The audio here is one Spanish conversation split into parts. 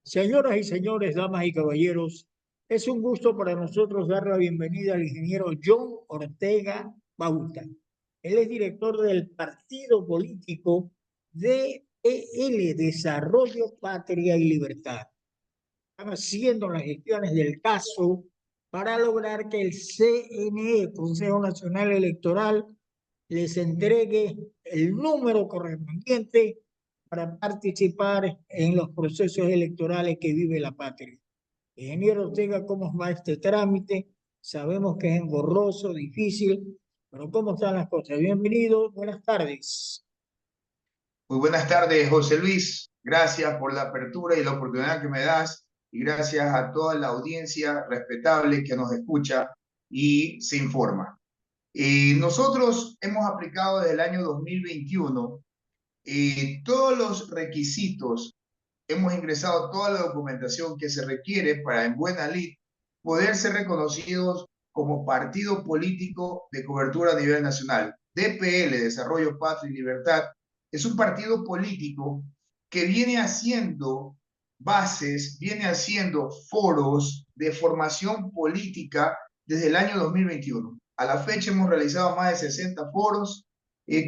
Señoras y señores, damas y caballeros, es un gusto para nosotros dar la bienvenida al ingeniero John Ortega Bauta. Él es director del partido político DPL, Desarrollo, Patria y Libertad. Están haciendo las gestiones del caso para lograr que el CNE, Consejo Nacional Electoral, les entregue el número correspondiente para participar en los procesos electorales que vive la patria. Ingeniero Ortega, ¿cómo va este trámite? Sabemos que es engorroso, difícil, pero ¿cómo están las cosas? Bienvenido, buenas tardes. Muy buenas tardes, José Luis. Gracias por la apertura y la oportunidad que me das y gracias a toda la audiencia respetable que nos escucha y se informa. Nosotros hemos aplicado desde el año 2021 todos los requisitos, hemos ingresado toda la documentación que se requiere para en buena lid poder ser reconocidos como partido político de cobertura a nivel nacional. DPL, Desarrollo, Patria y Libertad, es un partido político que viene haciendo bases, viene haciendo foros de formación política desde el año 2021. A la fecha hemos realizado más de 60 foros,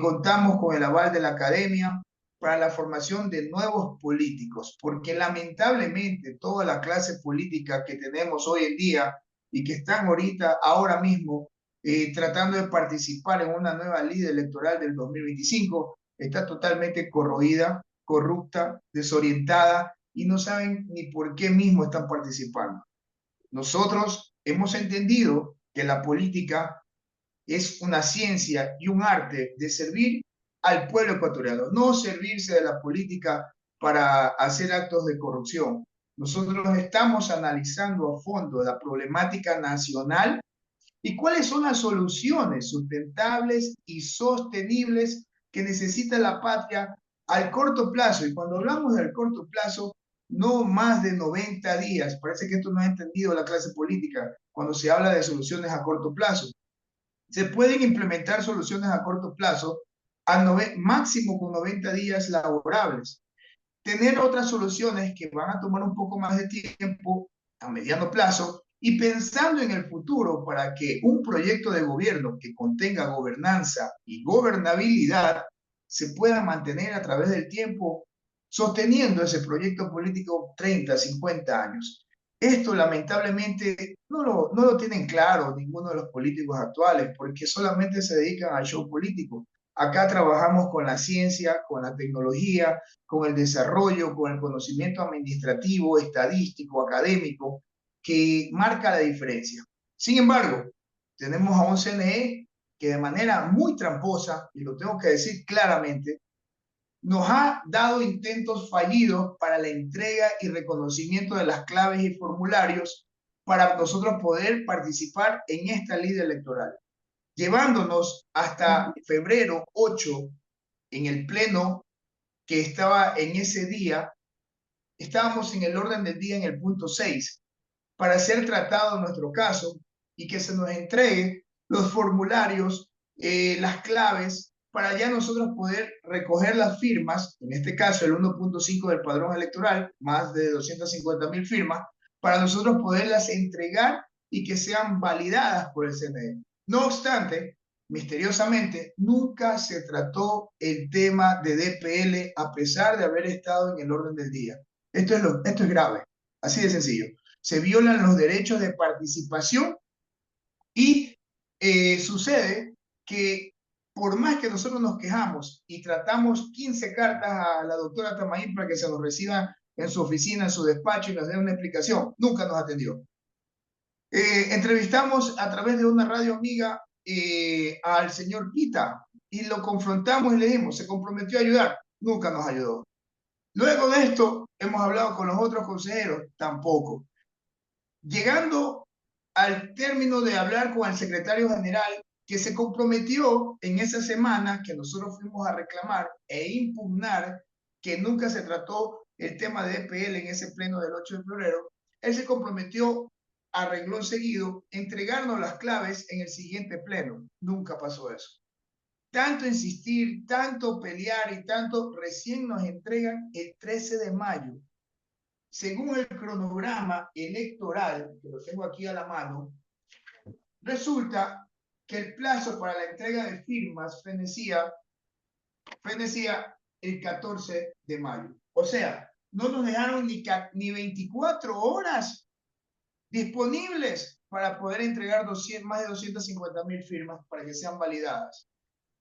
contamos con el aval de la academia para la formación de nuevos políticos, porque lamentablemente toda la clase política que tenemos hoy en día y que están ahora mismo, tratando de participar en una nueva ley electoral del 2025, está totalmente corroída, corrupta, desorientada y no saben ni por qué mismo están participando. Nosotros hemos entendido que la política es una ciencia y un arte de servir al pueblo ecuatoriano, no servirse de la política para hacer actos de corrupción. Nosotros estamos analizando a fondo la problemática nacional y cuáles son las soluciones sustentables y sostenibles que necesita la patria al corto plazo. Y cuando hablamos del corto plazo, no más de 90 días. Parece que esto no ha entendido la clase política cuando se habla de soluciones a corto plazo. Se pueden implementar soluciones a corto plazo a máximo con 90 días laborables. Tener otras soluciones que van a tomar un poco más de tiempo a mediano plazo y pensando en el futuro para que un proyecto de gobierno que contenga gobernanza y gobernabilidad se pueda mantener a través del tiempo sosteniendo ese proyecto político 30, 50 años. Esto lamentablemente no lo tienen claro ninguno de los políticos actuales porque solamente se dedican al show político. Acá trabajamos con la ciencia, con la tecnología, con el desarrollo, con el conocimiento administrativo, estadístico, académico, que marca la diferencia. Sin embargo, tenemos a un CNE que de manera muy tramposa, y lo tengo que decir claramente, nos ha dado intentos fallidos para la entrega y reconocimiento de las claves y formularios para nosotros poder participar en esta ley electoral, llevándonos hasta febrero 8 en el pleno que estaba en ese día, estábamos en el orden del día en el punto 6 para ser tratado nuestro caso y que se nos entregue los formularios, las claves, para ya nosotros poder recoger las firmas, en este caso el 1.5 del padrón electoral, más de 250.000 firmas, para nosotros poderlas entregar y que sean validadas por el CNE. No obstante, misteriosamente, nunca se trató el tema de DPL a pesar de haber estado en el orden del día. Esto es grave, así de sencillo. Se violan los derechos de participación y sucede que por más que nosotros nos quejamos y tratamos 15 cartas a la doctora Tamaín para que se nos reciba en su oficina, en su despacho y nos dé una explicación, nunca nos atendió. Entrevistamos a través de una radio amiga al señor Pita y lo confrontamos y le dijimos, se comprometió a ayudar, nunca nos ayudó. Luego de esto, hemos hablado con los otros consejeros, tampoco. Llegando al término de hablar con el secretario general, que se comprometió en esa semana que nosotros fuimos a reclamar e impugnar que nunca se trató el tema de EPL en ese pleno del 8 de febrero, él se comprometió a renglón seguido entregarnos las claves en el siguiente pleno. Nunca pasó eso. Tanto insistir, tanto pelear y tanto, recién nos entregan el 13 de mayo. según el cronograma electoral, que lo tengo aquí a la mano, resulta que el plazo para la entrega de firmas fenecía el 14 de mayo. O sea, no nos dejaron ni 24 horas disponibles para poder entregar más de 250,000 firmas para que sean validadas.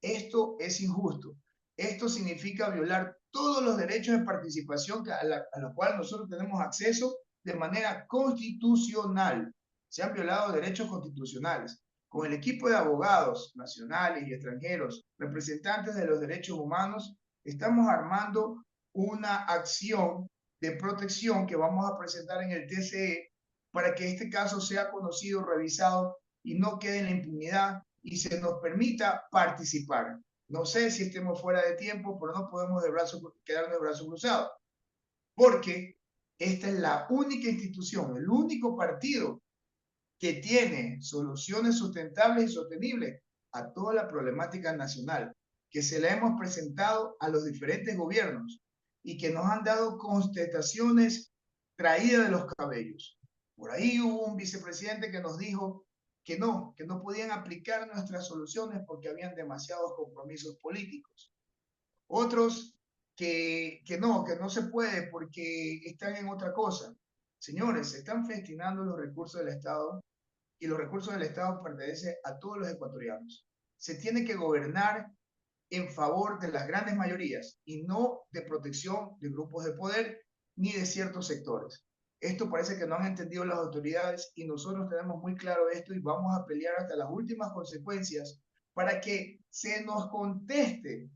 Esto es injusto. Esto significa violar todos los derechos de participación a los cuales nosotros tenemos acceso de manera constitucional. Se han violado derechos constitucionales. Con el equipo de abogados nacionales y extranjeros, representantes de los derechos humanos, estamos armando una acción de protección que vamos a presentar en el TCE para que este caso sea conocido, revisado y no quede en la impunidad y se nos permita participar. No sé si estemos fuera de tiempo, pero no podemos quedarnos de brazos cruzados, porque esta es la única institución, el único partido que tiene soluciones sustentables y sostenibles a toda la problemática nacional, que se la hemos presentado a los diferentes gobiernos y que nos han dado contestaciones traídas de los cabellos. Por ahí hubo un vicepresidente que nos dijo que no podían aplicar nuestras soluciones porque habían demasiados compromisos políticos. Otros que no se puede porque están en otra cosa. Señores, se están festinando los recursos del Estado y los recursos del Estado pertenecen a todos los ecuatorianos. Se tiene que gobernar en favor de las grandes mayorías y no de protección de grupos de poder ni de ciertos sectores. Esto parece que no han entendido las autoridades y nosotros tenemos muy claro esto y vamos a pelear hasta las últimas consecuencias para que se nos conteste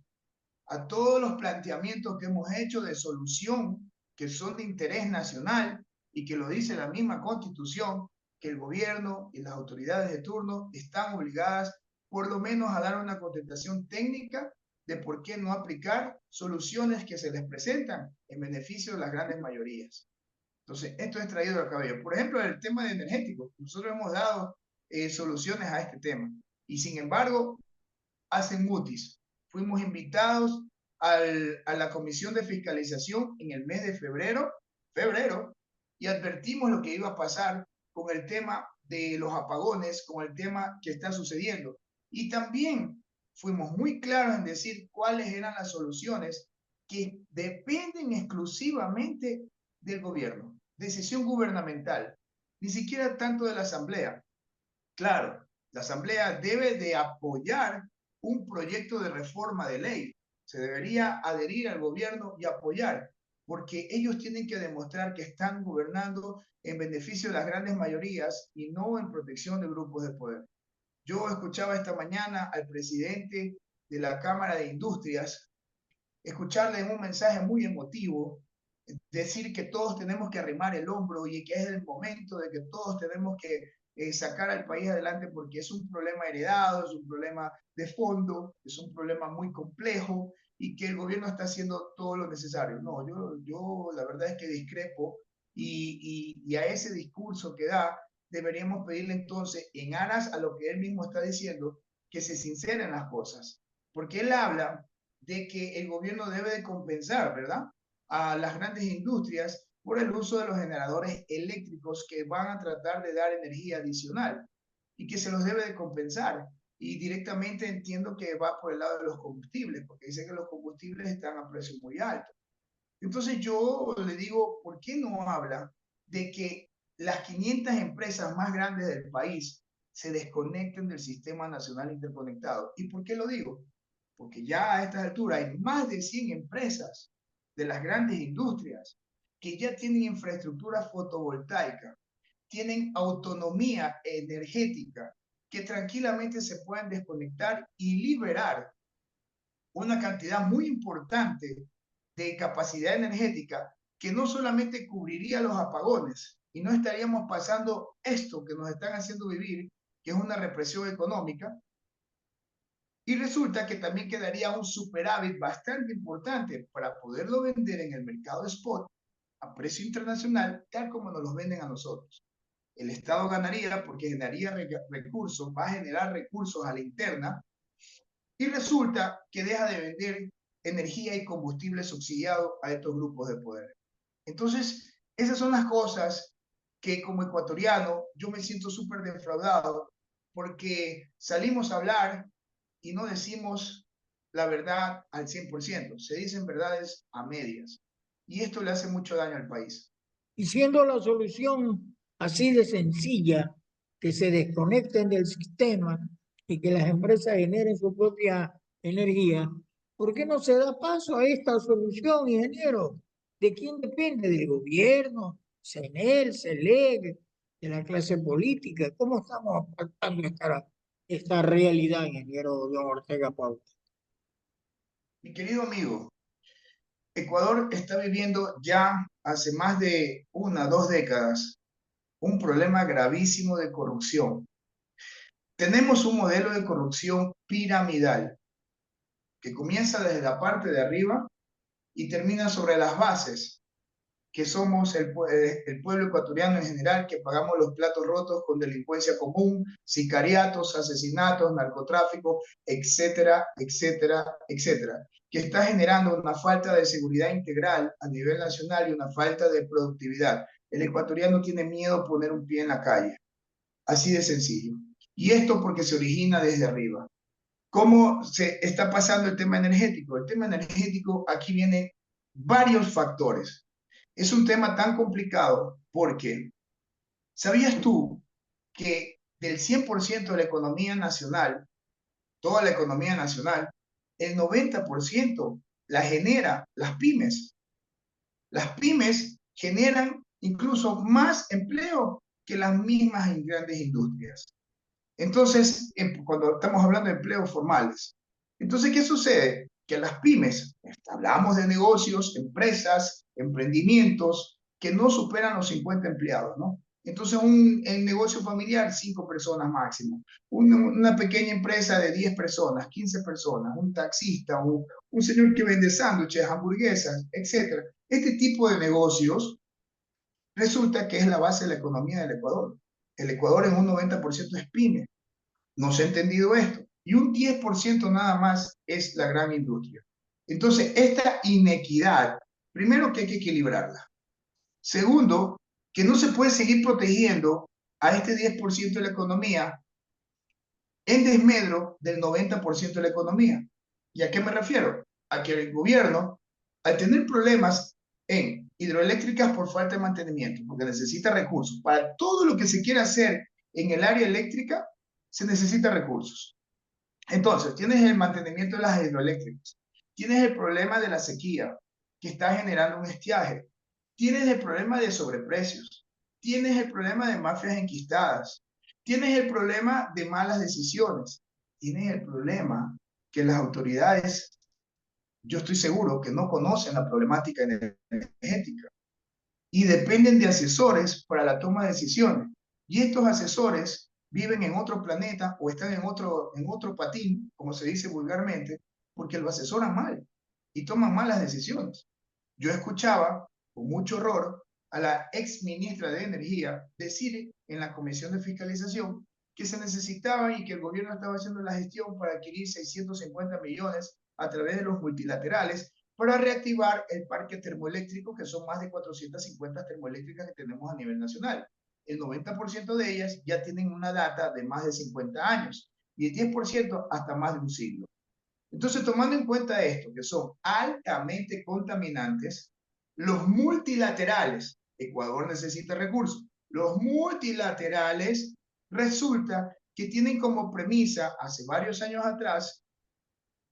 a todos los planteamientos que hemos hecho de solución que son de interés nacional y que lo dice la misma Constitución, que el gobierno y las autoridades de turno están obligadas por lo menos a dar una contestación técnica de por qué no aplicar soluciones que se les presentan en beneficio de las grandes mayorías. Entonces, esto es traído al cabello. Por ejemplo, el tema de energético. Nosotros hemos dado soluciones a este tema. Y sin embargo, hacen mutis. Fuimos invitados a la comisión de fiscalización en el mes de febrero, y advertimos lo que iba a pasar con el tema de los apagones, con el tema que está sucediendo. Y también fuimos muy claros en decir cuáles eran las soluciones que dependen exclusivamente del gobierno, decisión gubernamental, ni siquiera tanto de la Asamblea. Claro, la Asamblea debe de apoyar un proyecto de reforma de ley. Se debería adherir al gobierno y apoyar, porque ellos tienen que demostrar que están gobernando en beneficio de las grandes mayorías y no en protección de grupos de poder. Yo escuchaba esta mañana al presidente de la Cámara de Industrias, escucharle en un mensaje muy emotivo, decir que todos tenemos que arrimar el hombro y que es el momento de que todos tenemos que sacar al país adelante porque es un problema heredado, es un problema de fondo, es un problema muy complejo y que el gobierno está haciendo todo lo necesario. No, yo la verdad es que discrepo y a ese discurso que da deberíamos pedirle entonces, en aras a lo que él mismo está diciendo, que se sinceren las cosas. Porque él habla de que el gobierno debe de compensar, ¿verdad?, a las grandes industrias por el uso de los generadores eléctricos que van a tratar de dar energía adicional y que se los debe de compensar. Y directamente entiendo que va por el lado de los combustibles, porque dice que los combustibles están a precios muy altos. Entonces yo le digo, ¿por qué no habla de que las 500 empresas más grandes del país se desconecten del Sistema Nacional Interconectado? ¿Y por qué lo digo? Porque ya a estas alturas hay más de 100 empresas de las grandes industrias que ya tienen infraestructura fotovoltaica, tienen autonomía energética, que tranquilamente se pueden desconectar y liberar una cantidad muy importante de capacidad energética que no solamente cubriría los apagones y no estaríamos pasando esto que nos están haciendo vivir, que es una represión económica, y resulta que también quedaría un superávit bastante importante para poderlo vender en el mercado spot a precio internacional, tal como nos los venden a nosotros. El Estado ganaría porque generaría recursos, va a generar recursos a la interna, y resulta que deja de vender energía y combustible subsidiado a estos grupos de poder. Entonces, Esas son las cosas que como ecuatoriano yo me siento súper defraudado porque salimos a hablar y no decimos la verdad al 100%. Se dicen verdades a medias. Y esto le hace mucho daño al país. Y siendo la solución así de sencilla, que se desconecten del sistema y que las empresas generen su propia energía, ¿por qué no se da paso a esta solución, ingeniero? ¿De quién depende? ¿Del gobierno? ¿CENEL, CELEC, de la clase política? ¿Cómo estamos apartando esta realidad, ingeniero John Ortega Pauta? Mi querido amigo, Ecuador está viviendo ya hace más de 1 o 2 décadas un problema gravísimo de corrupción. Tenemos un modelo de corrupción piramidal que comienza desde la parte de arriba y termina sobre las bases, que somos el pueblo ecuatoriano en general, que pagamos los platos rotos con delincuencia común, sicariatos, asesinatos, narcotráfico, etcétera, etcétera, etcétera, que está generando una falta de seguridad integral a nivel nacional y una falta de productividad. El ecuatoriano tiene miedo a poner un pie en la calle, así de sencillo. Y esto porque se origina desde arriba. ¿Cómo se está pasando el tema energético? El tema energético, aquí viene varios factores. Es un tema tan complicado porque, ¿sabías tú que del 100% de la economía nacional, toda la economía nacional, el 90% la genera las pymes? Las pymes generan incluso más empleo que las mismas grandes industrias. Entonces, cuando estamos hablando de empleos formales, entonces, ¿qué sucede? Que las pymes, hablamos de negocios, empresas, emprendimientos que no superan los 50 empleados, ¿no? Entonces, el negocio familiar, 5 personas máximo. Una pequeña empresa de 10 personas, 15 personas, un taxista, un señor que vende sándwiches, hamburguesas, etc. Este tipo de negocios resulta que es la base de la economía del Ecuador. El Ecuador en un 90% es pyme. No se ha entendido esto. Y un 10% nada más es la gran industria. Entonces, esta inequidad, primero que hay que equilibrarla. Segundo, que no se puede seguir protegiendo a este 10% de la economía en desmedro del 90% de la economía. ¿Y a qué me refiero? A que el gobierno, al tener problemas en hidroeléctricas por falta de mantenimiento, porque necesita recursos, para todo lo que se quiere hacer en el área eléctrica, se necesita recursos. Entonces, tienes el mantenimiento de las hidroeléctricas, tienes el problema de la sequía, que está generando un estiaje, tienes el problema de sobreprecios, tienes el problema de mafias enquistadas, tienes el problema de malas decisiones, tienes el problema que las autoridades, yo estoy seguro que no conocen la problemática energética y dependen de asesores para la toma de decisiones. Y estos asesores viven en otro planeta o están en otro patín, como se dice vulgarmente, porque lo asesoran mal y toman malas decisiones. Yo escuchaba con mucho horror a la ex ministra de Energía decir en la Comisión de Fiscalización que se necesitaba y que el gobierno estaba haciendo la gestión para adquirir 650 millones a través de los multilaterales para reactivar el parque termoeléctrico, que son más de 450 termoeléctricas que tenemos a nivel nacional. El 90% de ellas ya tienen una data de más de 50 años y el 10% hasta más de un siglo. Entonces, tomando en cuenta esto, que son altamente contaminantes, los multilaterales, Ecuador necesita recursos, los multilaterales resulta que tienen como premisa, hace varios años atrás,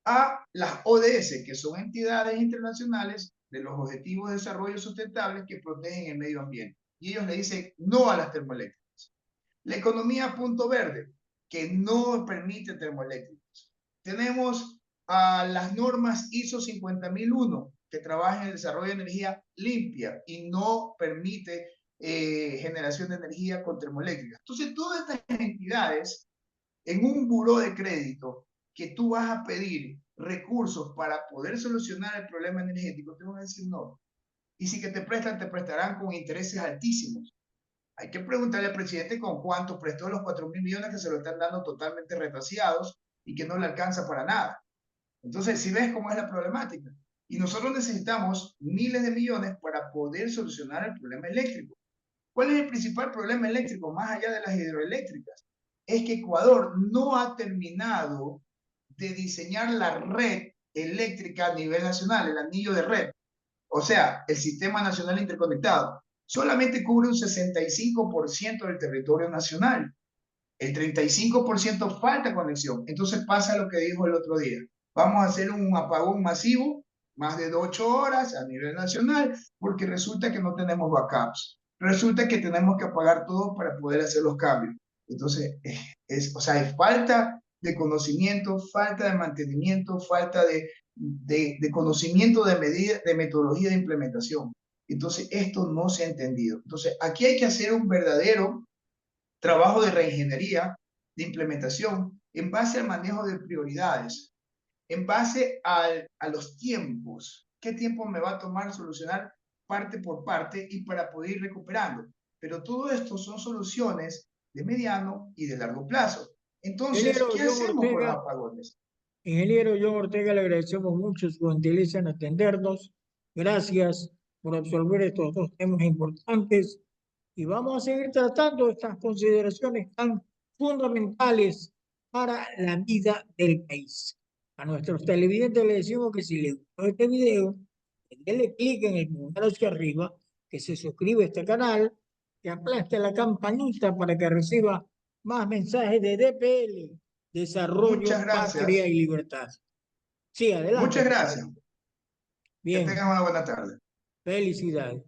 a las ODS, que son entidades internacionales de los Objetivos de Desarrollo Sustentable que protegen el medio ambiente. Y ellos le dicen no a las termoeléctricas. La economía punto verde, que no permite termoeléctricas. Tenemos a las normas ISO 50001, que trabajan en el desarrollo de energía limpia y no permite generación de energía con termoeléctricas. Entonces, todas estas entidades en un buró de crédito que tú vas a pedir recursos para poder solucionar el problema energético, te van a decir no. Y si que te prestan, te prestarán con intereses altísimos. Hay que preguntarle al presidente con cuánto prestó los 4.000 millones que se lo están dando totalmente retrasados y que no le alcanza para nada. Entonces, si ves cómo es la problemática. Y nosotros necesitamos miles de millones para poder solucionar el problema eléctrico. ¿Cuál es el principal problema eléctrico, más allá de las hidroeléctricas? Es que Ecuador no ha terminado de diseñar la red eléctrica a nivel nacional, el anillo de red. O sea, el Sistema Nacional Interconectado. Solamente cubre un 65% del territorio nacional. El 35% falta conexión. Entonces pasa lo que dijo el otro día. Vamos a hacer un apagón masivo, más de 8 horas a nivel nacional, porque resulta que no tenemos backups. Resulta que tenemos que apagar todo para poder hacer los cambios. Entonces, o sea, hay falta de conocimiento, falta de mantenimiento, falta de conocimiento de medida, de metodología de implementación. Entonces, esto no se ha entendido. Entonces, aquí hay que hacer un verdadero trabajo de reingeniería, de implementación, en base al manejo de prioridades, en base a los tiempos. ¿Qué tiempo me va a tomar solucionar parte por parte y para poder ir recuperando? Pero todo esto son soluciones de mediano y de largo plazo. Entonces, Ingeniero ¿qué John hacemos con los Ortega, apagones? ingeniero John Ortega, le agradecemos mucho su gentileza en atendernos. Gracias por absorber estos dos temas importantes y vamos a seguir tratando estas consideraciones tan fundamentales para la vida del país. A nuestros televidentes les decimos que si les gustó este video, denle clic en el pulgar hacia arriba, que se suscriba a este canal, que aplaste la campanita para que reciba más mensajes de DPL, Muchas Desarrollo, Patria gracias. y Libertad. Sí, adelante, Muchas por gracias. favor. Que Bien, tengan una buena tarde. felicidades.